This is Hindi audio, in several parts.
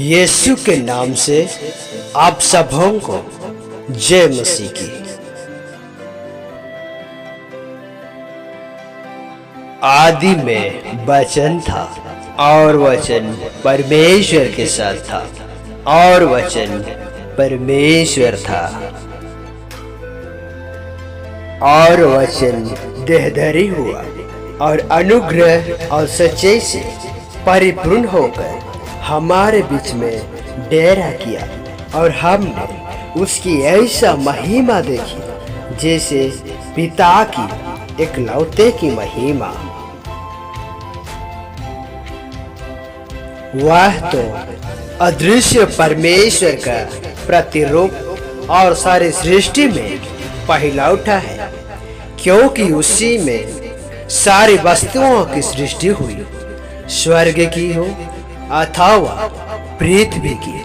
यीशु के नाम से आप सबों को जय मसीह की। आदि में वचन था और वचन परमेश्वर के साथ था और वचन परमेश्वर था और वचन देहधारी हुआ और अनुग्रह और सच्चाई से परिपूर्ण होकर हमारे बीच में डेरा किया और हमने उसकी ऐसा महिमा देखी जैसे पिता की इकलौते की महिमा। वह तो अदृश्य परमेश्वर का प्रतिरूप और सारी सृष्टि में पहला उठा है, क्योंकि उसी में सारी वस्तुओं की सृष्टि हुई, स्वर्ग की हो अथवा पृथ्वी की,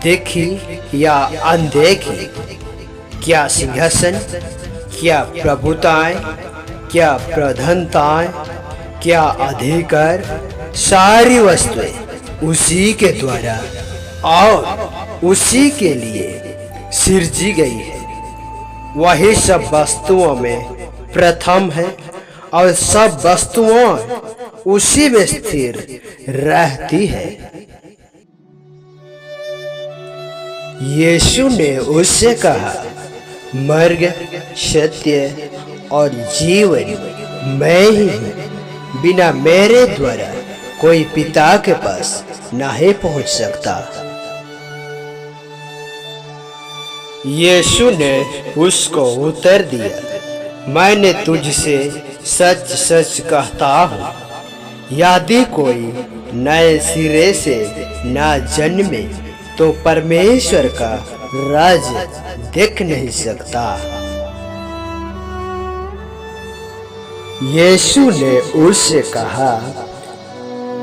देखी या अनदेखी, क्या सिंहासन, क्या प्रभुताएं, क्या प्रधानताएं, क्या अधिकार, सारी वस्तुएं उसी के द्वारा और उसी के लिए सृजी गई है। वही सब वस्तुओं में प्रथम है और सब वस्तुओं उसी में स्थिर रहती है। यीशु ने उससे कहा, मार्ग, सत्य और जीवन मैं ही हूँ। बिना मेरे द्वारा कोई पिता के पास नहीं पहुंच सकता। यीशु ने उसको उत्तर दिया, मैंने तुझसे सच सच कहता हूँ, यदि कोई नए सिरे से ना जन्मे तो परमेश्वर का राज्य देख नहीं सकता। यीशु ने उससे कहा,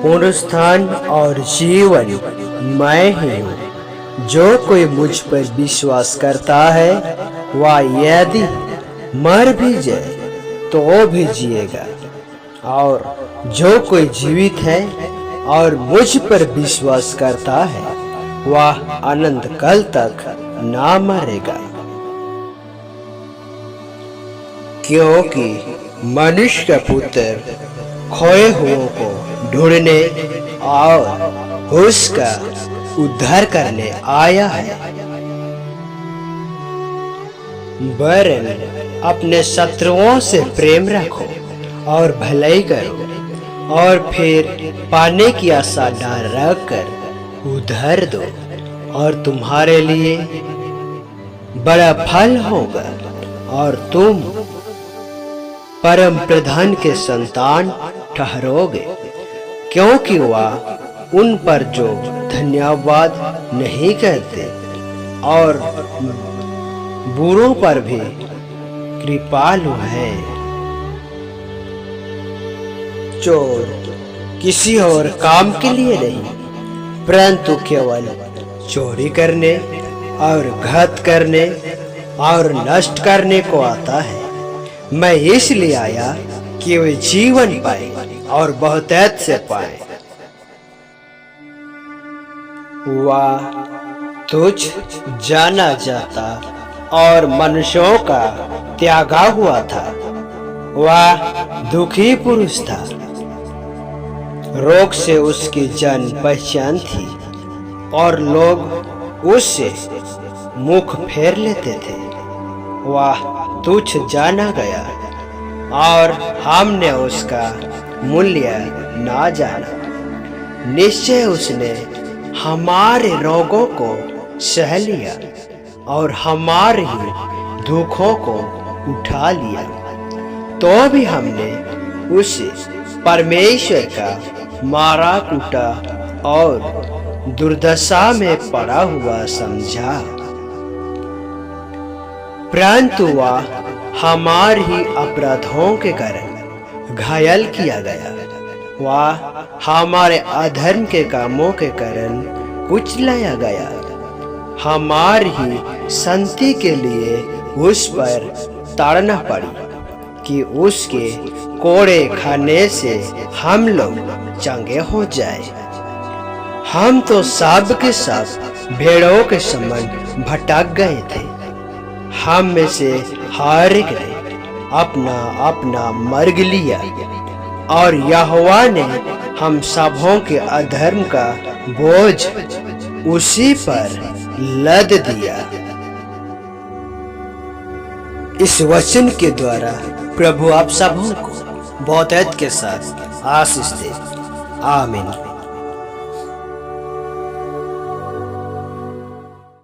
पुनरुत्थान और जीवन मैं ही हूँ। जो कोई मुझ पर विश्वास करता है वह यदि मर भी जाए तो भी जिएगा, और जो कोई जीवित है और मुझ पर विश्वास करता है वह अनंत काल तक ना मरेगा। क्योंकि मनुष्य का पुत्र खोए हुओं को ढूंढने और उसका उद्धार करने आया है। वरन अपने शत्रुओं से प्रेम रखो और भलाई करो, और फिर पाने की आशा न रखकर उधार दो, और तुम्हारे लिए बड़ा फल होगा और तुम परम प्रधान के संतान ठहरोगे। क्योंकि वह उन पर जो धन्यवाद नहीं करते और बुरों पर भी कृपालु है। चोर किसी और काम के लिए नहीं, परंतु केवल चोरी करने और घात करने और नष्ट करने को आता है। मैं इसलिए आया कि वे जीवन पाए और बहुतायत से पाए। वह तुझ जाना जाता और मनुष्यों का त्यागा हुआ था। वह दुखी पुरुष था, रोग से उसकी जान पहचान थी और लोग उससे मुख फेर लेते थे। वह तुच्छ जाना गया और हमने उसका मूल्य ना जाना। निश्चय उसने हमारे रोगों को सह लिया और हमारे ही दुखों को उठा लिया। तो भी हमने उसे परमेश्वर का मारा कूटा और दुर्दशा में पड़ा हुआ समझा, परंतु वह हमारे ही अपराधों के कारण घायल किया गया। वह हमारे अधर्म के कामों के कारण कुचलाया गया। हमारी ही शांति के लिए उस पर ताड़ना पड़ी कि उसके कोड़े खाने से हम लोग चंगे हो जाए। हम तो सब के सब भेड़ों के समान भटक गए थे। हम में से हर एक ने अपना अपना मार्ग लिया और यहोवा ने हम सबों के अधर्म का बोझ उसी पर लद दिया। इस वचन के द्वारा प्रभु आप सबों को बहुतायत के साथ आशीष दे। आमीन।